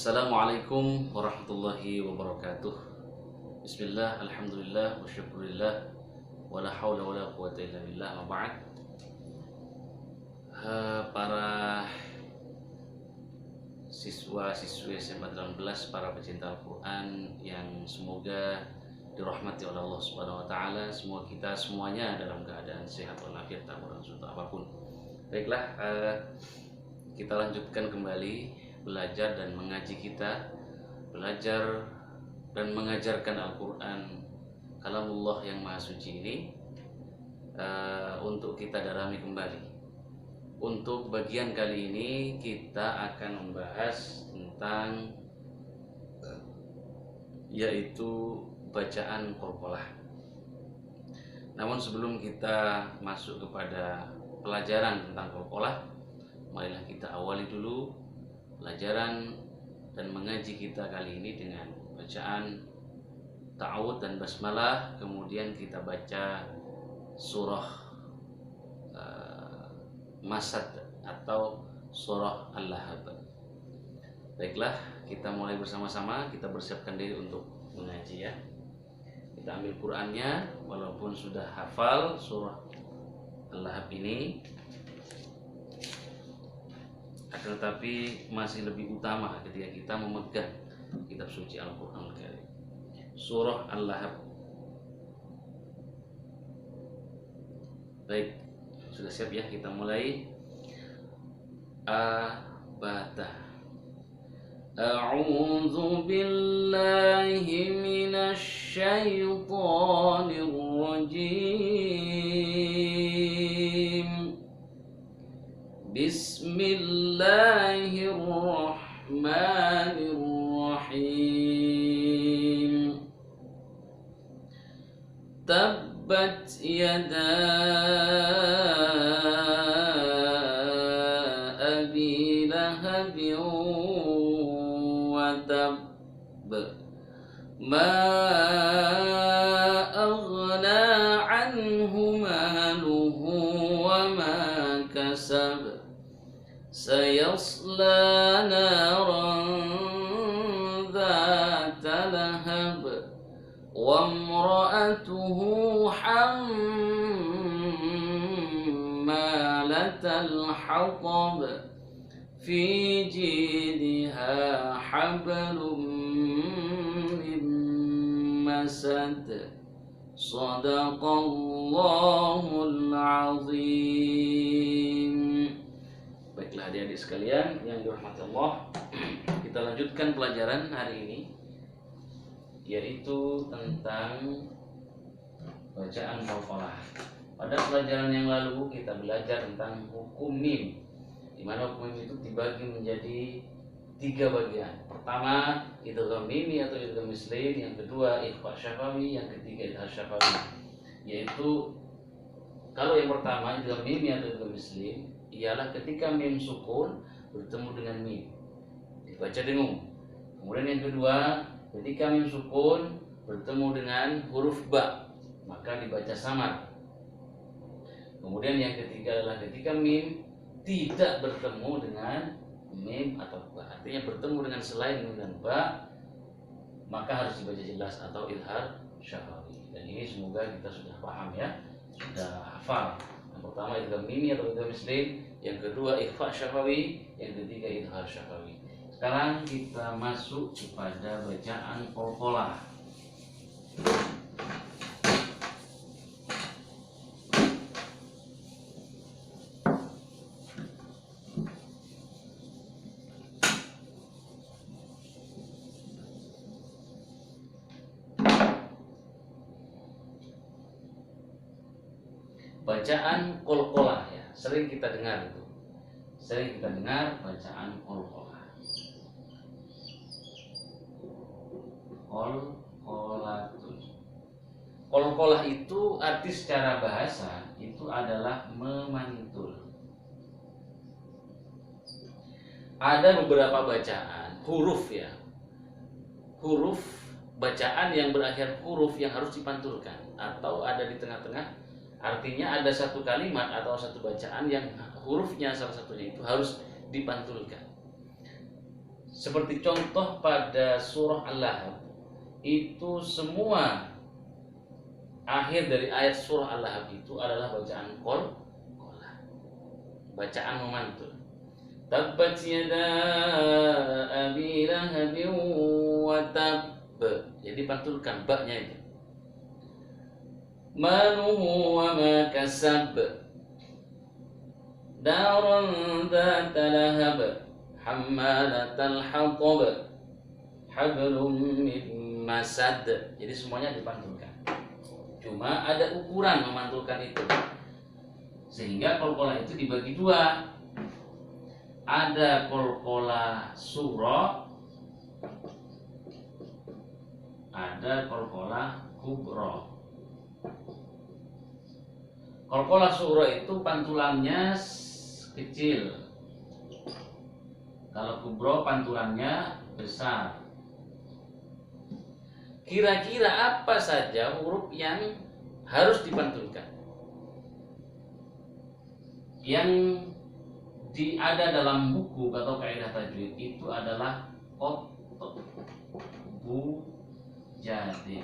Assalamualaikum warahmatullahi wabarakatuh. Bismillah, alhamdulillah, wa syukurillah, wa la hawla wa la quwata illa billah, wa ba'd. Para siswa-siswi SMA 18, para pecinta Al-Quran yang semoga dirahmati oleh Allah Subhanahu wa taala, semua kita semuanya dalam keadaan sehat walafiat, tak kurang suatu apapun. Baiklah, kita lanjutkan kembali belajar dan mengaji kita, belajar dan mengajarkan Al-Quran kalamullah yang maha suci ini untuk kita dalami kembali. Untuk bagian kali ini kita akan membahas tentang yaitu bacaan qalqalah. Namun sebelum kita masuk kepada pelajaran tentang qalqalah, marilah kita awali dulu pelajaran dan mengaji kita kali ini dengan bacaan ta'awudz dan basmalah. Kemudian kita baca surah Masad atau surah Al-Lahab. Baiklah, kita mulai bersama-sama. Kita bersiapkan diri untuk mengaji ya. Kita ambil Qur'annya, walaupun sudah hafal surah Al-Lahab ini, akan tetapi masih lebih utama ketika kita memegang kitab suci Al-Quran Al-Karim. Surah Al-Lahab. Baik, sudah siap ya, kita mulai. Abata. A'udzu billahi minasy syaithanir rajim. Bismillahirrahmanirrahim. Tabbat yada abi lahabin wa tabb. Ma aghna anhu maluhu wa ma kasab. Sayasla naran dhata lahab wa imra'atuhu hammalatal hatab fi jidha hablum min masad. Shadaqallahul azim. Baiklah adik-adik sekalian yang dirahmati Allah, kita lanjutkan pelajaran hari ini, yaitu tentang bacaan qalqalah. Pada pelajaran yang lalu kita belajar tentang hukum mim, di mana hukum mim itu dibagi menjadi 3 bagian. Pertama, idgham mimi atau idgham mislain, yang kedua ikhfa syafawi, yang ketiga idhar syafawi. Yaitu kalau yang pertama idgham mimi atau idgham mislain ialah ketika mim sukun bertemu dengan mim dibaca dengung. Kemudian yang kedua, ketika mim sukun bertemu dengan huruf ba maka dibaca samar. Kemudian yang ketiga adalah ketika mim tidak bertemu dengan mim atau ba, artinya bertemu dengan selain mim dan ba, maka harus dibaca jelas atau idhar syafawi. Dan ini semoga kita sudah paham ya, sudah hafal. Yang pertama idgham mimi atau idgham mislain, yang kedua ikhfa syafawi, yang ketiga idhar syafawi. Sekarang kita masuk kepada bacaan qalqalah. Bacaan qalqalah ya, sering kita dengar itu. Sering kita dengar bacaan qalqalah. Qalqalatun. Qalqalah itu arti secara bahasa itu adalah memantul. Ada beberapa bacaan huruf ya. Huruf bacaan yang berakhir huruf yang harus dipantulkan atau ada di tengah-tengah. Artinya ada satu kalimat atau satu bacaan yang hurufnya salah satunya itu harus dipantulkan. Seperti contoh pada surah Al-Lahab, itu semua akhir dari ayat surah Al-Lahab itu adalah bacaan qalqalah, bacaan memantul. Tabbat yada abi lahabin wa tab. Jadi pantulkan baknya itu. Maluhu wa ma kasab. Daran dzata lahab. Hammalatal hatab. Hablum min masad. Jadi semuanya dipantulkan. Cuma ada ukuran memantulkan itu. Sehingga qalqalah itu dibagi dua. Ada qalqalah surah, ada qalqalah kubra. Qalqalah surah itu pantulannya kecil. Kalau kubra pantulannya besar. Kira-kira apa saja huruf yang harus dipantulkan? Yang ada dalam buku atau kaidah tajwid itu adalah bu jadi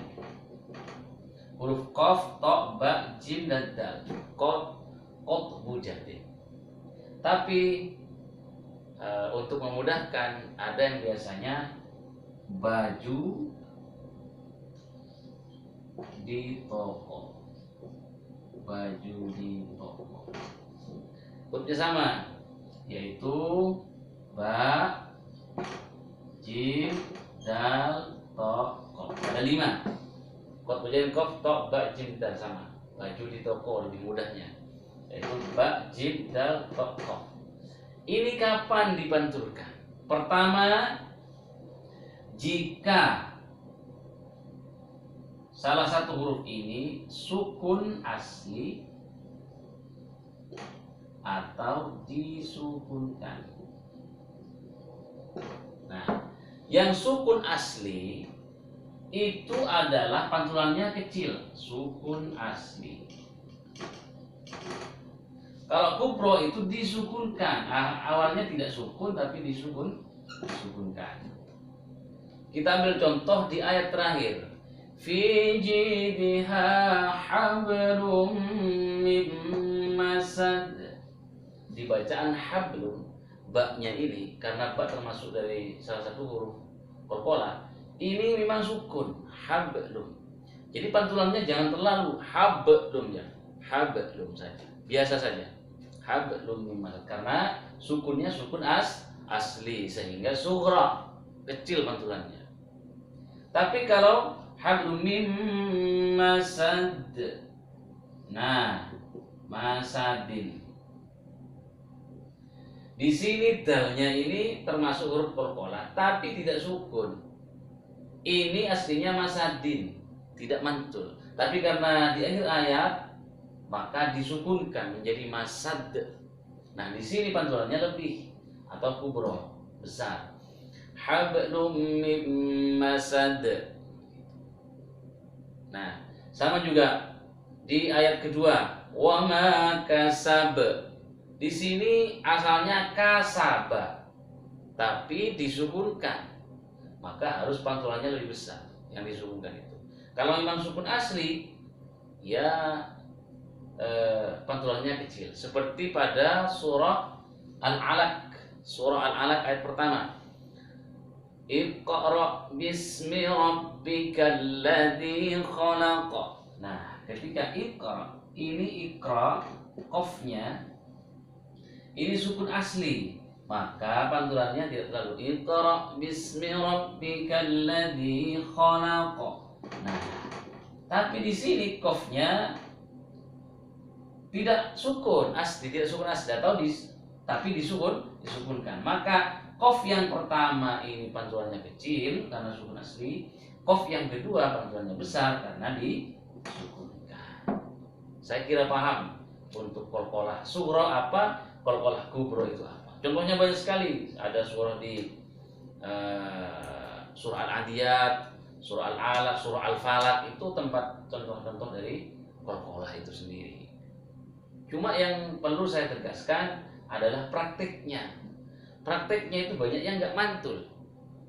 huruf qaf, ta, ba, jim dan dal. Bu jadi. Tapi untuk memudahkan ada yang biasanya baju di toko. Baju di toko. Hurufnya sama, yaitu ba, jim, dal, to, qaf. Ada 5. Qaf, bagian qaf, to, ba, jim, dal sama. Baju di toko lebih mudahnya, yaitu ba, jim, dal, to, qaf. Ini kapan dipantulkan? Pertama, jika salah satu huruf ini sukun asli atau disukunkan. Nah, yang sukun asli itu adalah pantulannya kecil, sukun asli. Kalau kubro itu disukunkan, awalnya tidak sukun tapi disukunkan. Kita ambil contoh di ayat terakhir. Fi jidha hablum min masad. Di bacaan hablum, baknya ini karena bak termasuk dari salah satu huruf qalqalah, ini memang sukun, hablum. Jadi pantulannya jangan terlalu hablum ya, hablum saja, biasa saja. Hablum min masad karena sukunnya sukun asli sehingga sughra, kecil pantulannya. Tapi kalau hablum min masad, nah masadin. Di sini dalnya ini termasuk huruf qalqalah tapi tidak sukun. Ini aslinya masadin, tidak mantul. Tapi karena di akhir ayat maka disukunkan menjadi masad. Nah, di sini pantulannya lebih atau kubro, besar. Hablum min masad. Nah, sama juga di ayat kedua, wa ma kasab. Di sini asalnya kasaba, tapi disukunkan, maka harus pantulannya lebih besar yang disukunkan itu. Kalau memang sukun asli, ya pantulannya kecil. Seperti pada surah Al-Alaq, ayat pertama. Iqra bismi rabbikal ladzi khalaq. Nah, ketika iqra, ini iqra, qafnya ini sukun asli, maka pantulannya tidak terlalu iqra bismi rabbikal ladzi khalaq. Nah, tapi di sini qafnya tidak sukun asli, tapi disukunkan. Maka qaf yang pertama ini pantulannya kecil karena sukun asli, qaf yang kedua pantulannya besar karena disukunkan. Saya kira paham untuk qalqalah sughra apa, qalqalah kubra itu apa. Contohnya banyak sekali. Ada surah di surah Al-Adiyat, surah Al-Alaq, surah Al-Falaq, itu tempat contoh-contoh dari qalqalah itu sendiri. Cuma yang perlu saya tegaskan adalah prakteknya. Prakteknya itu banyak yang nggak mantul.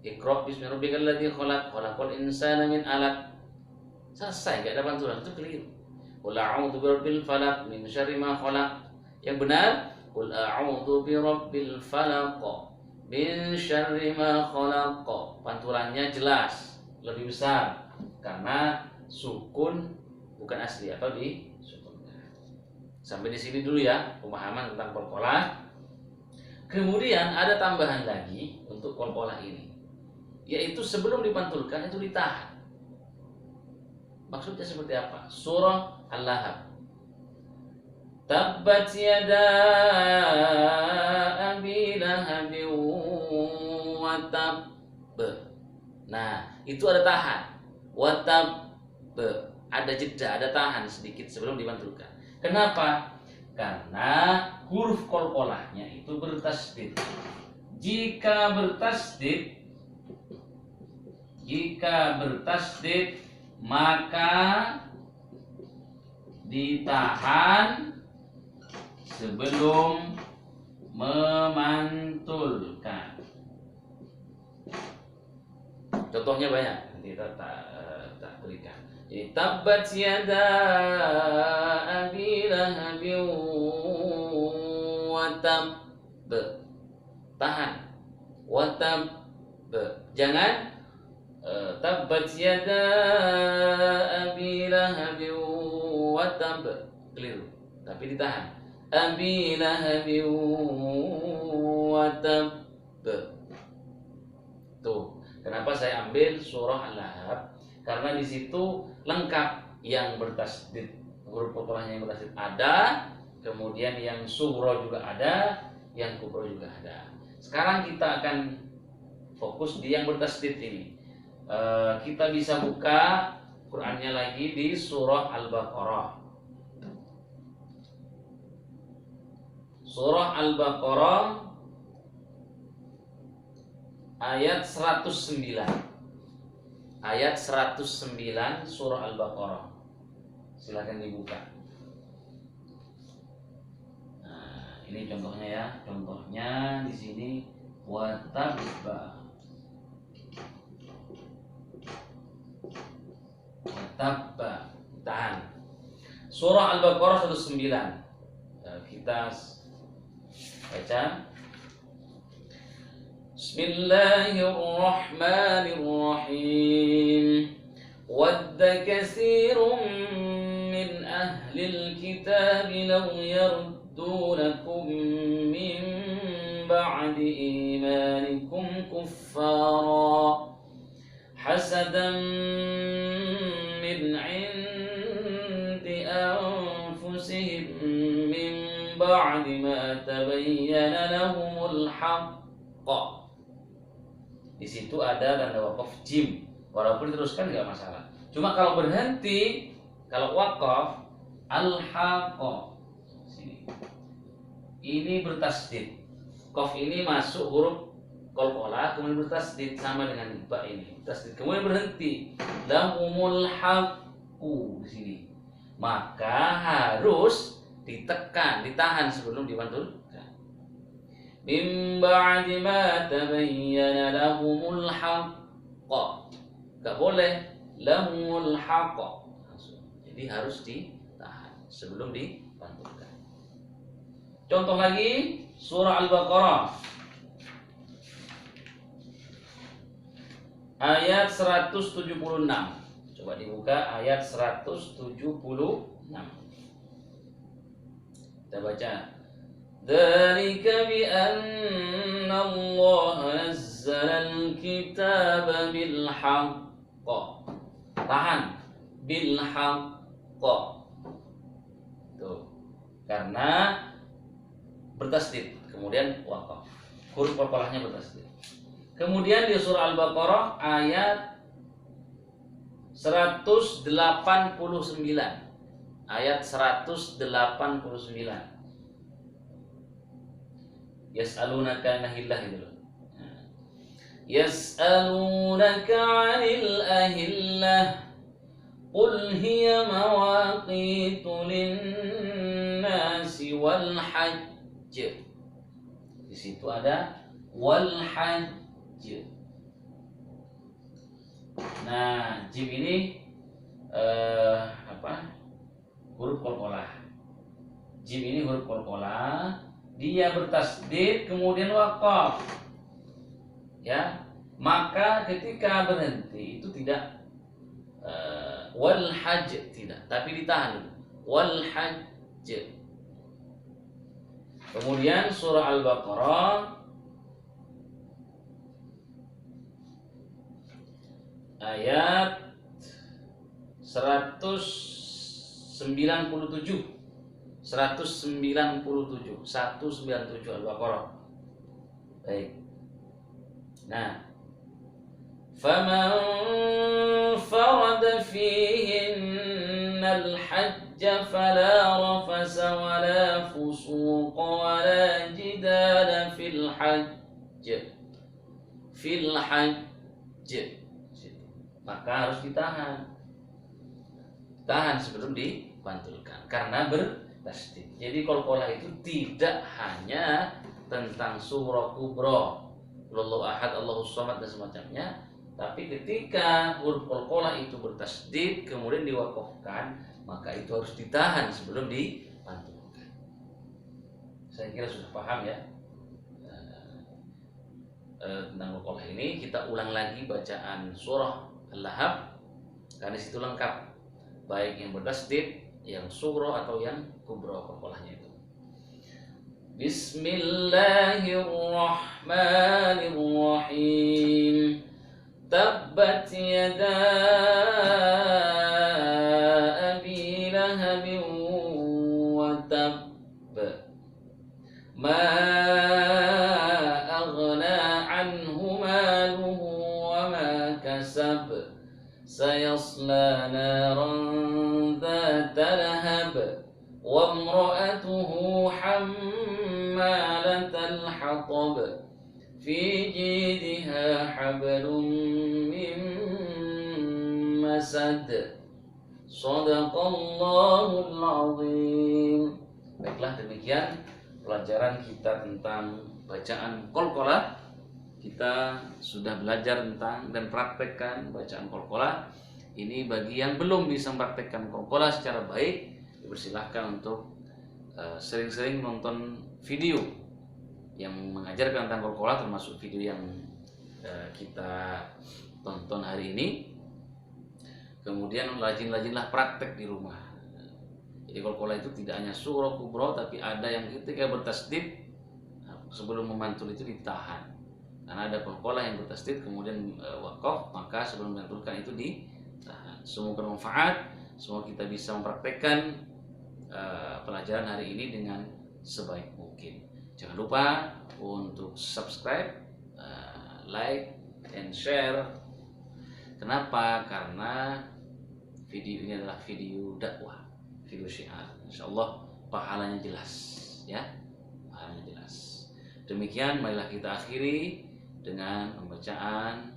Iqra bismi rabbikal ladzi khalaq, khalaqal insana min 'alaq. Selesai, enggak ada pantulan, itu keliru. Qul a'udzu birabbil falaq min syarri ma khalaq. Yang benar, qul a'udzu birabbil falaq min syarri ma khalaq. Pantulannya jelas, lebih besar karena sukun bukan asli atau disukunkan. Sampai di sini dulu ya pemahaman tentang qalqalah. Kemudian ada tambahan lagi untuk qalqalah ini, yaitu sebelum dipantulkan itu ditahan. Maksudnya seperti apa? Surah Al-Lahab. Tabbat yada abi lahabin wa tab. Nah, itu ada tahan. Wa tab. Ada jeda, ada tahan sedikit sebelum dipantulkan. Kenapa? Karena huruf qalqalahnya itu bertasdid. Jika bertasdid maka ditahan sebelum memantulkan. Contohnya banyak, nanti kita tak berikan. Jadi tabbat yada abi lahabin wa tab. Tahan. Wa tab. Jangan tabbat yada abi lahabin wa tab. Keliru. Tapi ditahan. Abi lahabin wa tab. Tuh, kenapa saya ambil surah Al-Lahab? Karena di situ lengkap, yang bertasdid, huruf qalqalahnya yang bertasdid ada, kemudian yang sughra juga ada, yang kubra juga ada. Sekarang kita akan fokus di yang bertasdid ini. Kita bisa buka Qur'annya lagi di surah Al-Baqarah. Surah Al-Baqarah ayat 109. Ayat 109 surah Al-Baqarah. Silakan dibuka. Nah, ini contohnya ya. Contohnya di sini watabba. Watabba. Tahan. Surah Al-Baqarah 109. Kita baca. Bismillahirrahmanirrahim. Wadda katsirun min ahlil kitab law yaruddunakum min ba'di imanikum kuffara hasadan min 'indi anfusihim min ba'di ma tabayyana lahumul haqq. Di situ ada tanda wakaf jim, walaupun diteruskan nggak masalah. Cuma kalau berhenti, kalau wakaf al-haqqa, ini bertasdid. Qaf ini masuk huruf qalqalah, kemudian bertasdid sama dengan ba ini. Tasdid kemudian berhenti. Lahumul haqqu di sini. Maka harus ditekan, ditahan sebelum dipantul. Min ba'di ma tabayyana lahumul haqq. Enggak boleh lahumul haqq. Jadi harus ditahan sebelum dipantulkan. Contoh lagi surah Al-Baqarah ayat 176. Coba dibuka ayat 176. Kita baca. Dzalika bi anna Allah nazzala al-kitaba bil haqq. Tahan, bil haqq. Tuh. Karena bertasdid, kemudian waqaf. Huruf qalqalahnya bertasdid. Kemudian di surah Al-Baqarah ayat 189. Ayat 189. Yas'alunaka nahillah itu loh. Yas'alunaka 'anil ahillah qul hiya mawaqitu lin-nasi wal hajj. Di situ ada wal hajj. Nah, jim ini huruf qalqalah. Jim ini huruf qalqalah, dia bertasdid kemudian waqaf. Ya, maka ketika berhenti itu tidak wal hajj, tidak, tapi ditahan wal hajj. Kemudian surah Al-Baqarah ayat 197 Al-Baqarah. Baik. Nah, faman farada fihinna al-hajj fala rafasa wala fusuqa wala jidala fil hajj. Maka harus ditahan sebelum dipantulkan karena bertasdid. Jadi qalqalah itu tidak hanya tentang surah kubra, Allahu ahad, Allahus samad dan semacamnya, tapi ketika huruf qalqalah itu bertasdid kemudian diwaqafkan, maka itu harus ditahan sebelum dipantulkan. Saya kira sudah paham ya tentang qalqalah ini. Kita ulang lagi bacaan surah Al-Lahab karena situ lengkap, baik yang bertasdid, yang surah atau yang kubra qalqalahnya itu. Bismillahirrahmanirrahim. Tabbat yada abi lahabin wa tabb. Ma aghna anhu maluhu wa ma kasab. Sayasla naran dhata lahab. Wa imra'atuhu hammalatal hatab. Fi jidha hablum min masad. Shadaqallahul azim. Baiklah, demikian pelajaran kita tentang bacaan qalqalah. Kita sudah belajar tentang dan praktekkan bacaan qalqalah. Ini bagi yang belum bisa mempraktekkan qalqalah secara baik, dipersilahkan untuk sering-sering nonton video yang mengajarkan tentang qalqalah, termasuk video yang kita tonton hari ini. Kemudian rajin-rajinlah praktek di rumah. Jadi qalqalah itu tidak hanya surah kubra, tapi ada yang ketika bertasdid sebelum memantul itu ditahan. Karena ada qalqalah yang bertasdid kemudian waqaf, maka sebelum memantulkan itu ditahan. Semoga bermanfaat, semoga kita bisa mempraktekkan pelajaran hari ini dengan sebaik mungkin. Jangan lupa untuk subscribe, like, and share. Kenapa? Karena video ini adalah video dakwah, video syiar. Insyaallah pahalanya jelas, ya, pahalanya jelas. Demikian, marilah kita akhiri dengan pembacaan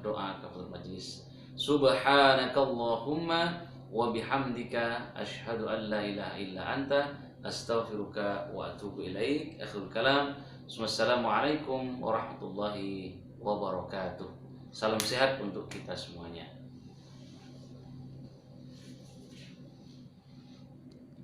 doa kafaratul majlis. Subhanakallahumma wa bihamdika asyhadu an la ilaha illa anta astaghfiruka wa atubu ilaik. Akhirul kalam. Wassalamualaikum warahmatullahi wabarakatuh. Salam sehat untuk kita semuanya.